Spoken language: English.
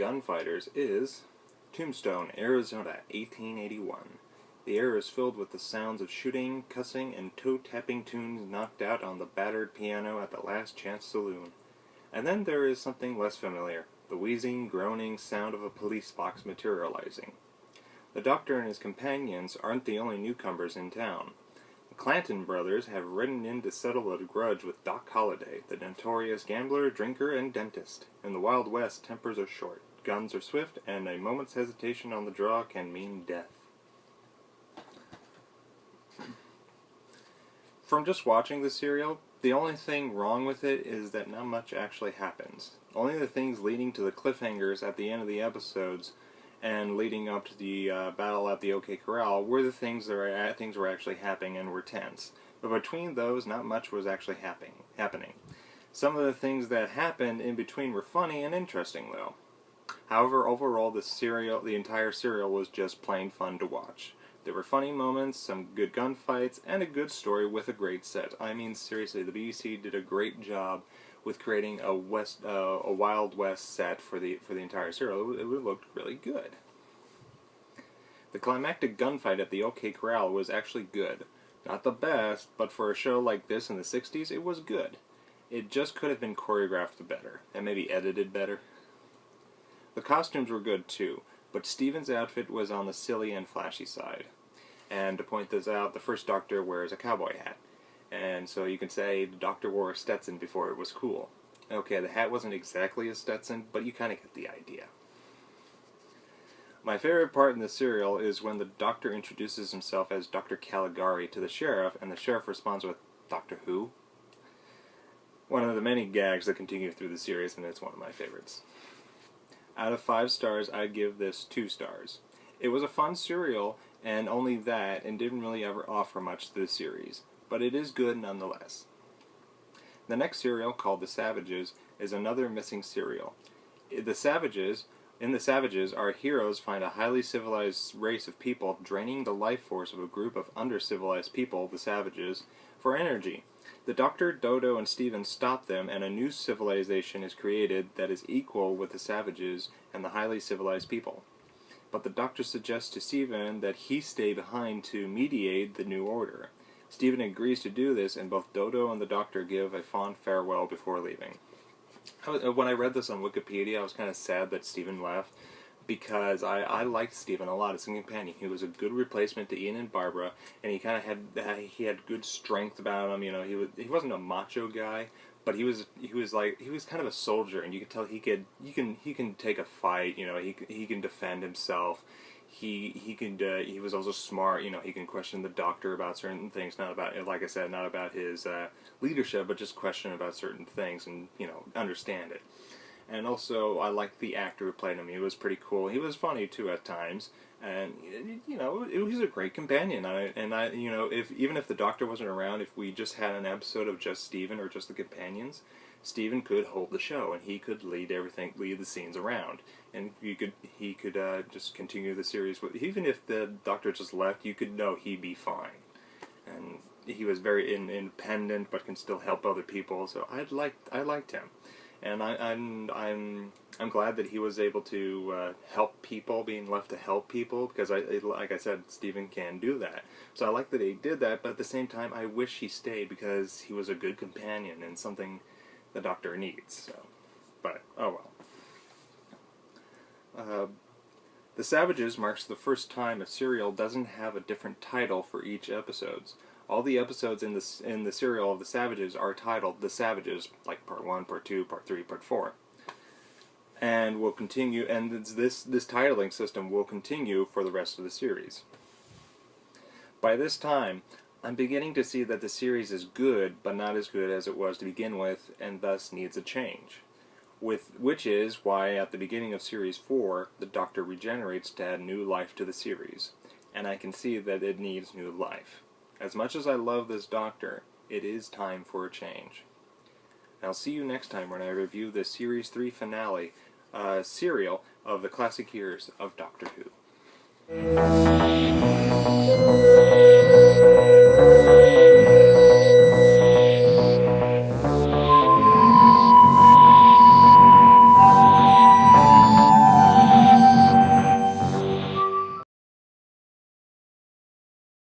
Gunfighters is Tombstone, Arizona, 1881. The air is filled with the sounds of shooting, cussing, and toe-tapping tunes knocked out on the battered piano at the Last Chance Saloon. And then there is something less familiar, the wheezing, groaning sound of a police box materializing. The doctor and his companions aren't the only newcomers in town. The Clanton brothers have ridden in to settle a grudge with Doc Holliday, the notorious gambler, drinker, and dentist. In the Wild West, tempers are short, guns are swift, and a moment's hesitation on the draw can mean death. From just watching the serial, the only thing wrong with it is that not much actually happens. Only the things leading to the cliffhangers at the end of the episodes and leading up to the battle at the OK Corral were the things that were actually happening and were tense. But between those, not much was actually happening. Some of the things that happened in between were funny and interesting, though. However, overall, the entire serial was just plain fun to watch. There were funny moments, some good gunfights, and a good story with a great set. I mean, seriously, the BBC did a great job with creating a Wild West set for the entire serial. It looked really good. The climactic gunfight at the OK Corral was actually good. Not the best, but for a show like this in the 60s, it was good. It just could have been choreographed better, and maybe edited better. The costumes were good too, but Stephen's outfit was on the silly and flashy side. And to point this out, the first Doctor wears a cowboy hat. And so you can say the Doctor wore a Stetson before it was cool. Okay, the hat wasn't exactly a Stetson, but you kind of get the idea. My favorite part in the serial is when the Doctor introduces himself as Dr. Caligari to the Sheriff, and the Sheriff responds with, "Doctor who?" One of the many gags that continue through the series, and it's one of my favorites. Out of 5 stars, I'd give this 2 stars. It was a fun serial, and only that, and didn't really ever offer much to the series. But it is good nonetheless. The next serial, called The Savages, is another missing serial. In The Savages, our heroes find a highly civilized race of people draining the life force of a group of under-civilized people, the Savages, for energy. The Doctor, Dodo, and Stephen stop them, and a new civilization is created that is equal with the Savages and the highly civilized people. But the Doctor suggests to Stephen that he stay behind to mediate the new order. Stephen agrees to do this, and both Dodo and the Doctor give a fond farewell before leaving. When I read this on Wikipedia, I was kind of sad that Stephen left, because I liked Stephen a lot as a companion. He was a good replacement to Ian and Barbara, and he kind of had good strength about him. You know, he wasn't a macho guy, but he was kind of a soldier, and you could tell he can take a fight. You know, he can defend himself. He was also smart. You know, he can question the Doctor about certain things, not about, like I said, not about his leadership, but just question about certain things and, you know, understand it. And also, I liked the actor who played him. He was pretty cool. He was funny too at times, and you know, he was a great companion. You know, even if the Doctor wasn't around, if we just had an episode of just Stephen or just the companions, Stephen could hold the show, and he could lead the scenes around, and he could just continue the series. Even if the Doctor just left, you could know he'd be fine, and he was very independent, but can still help other people. So I liked him. And I'm glad that he was able to help people, being left to help people, because like I said, Stephen can do that. So I like that he did that, but at the same time, I wish he stayed, because he was a good companion and something the Doctor needs. So, but oh well. The Savages marks the first time a serial doesn't have a different title for each episodes. All the episodes in the serial of The Savages are titled The Savages, like Part 1, Part 2, Part 3, Part 4. And will continue, and this titling system will continue for the rest of the series. By this time, I'm beginning to see that the series is good, but not as good as it was to begin with, and thus needs a change. Which is why at the beginning of Series 4, the Doctor regenerates to add new life to the series. And I can see that it needs new life. As much as I love this Doctor, it is time for a change. I'll see you next time when I review the Series 3 finale serial of the classic years of Doctor Who.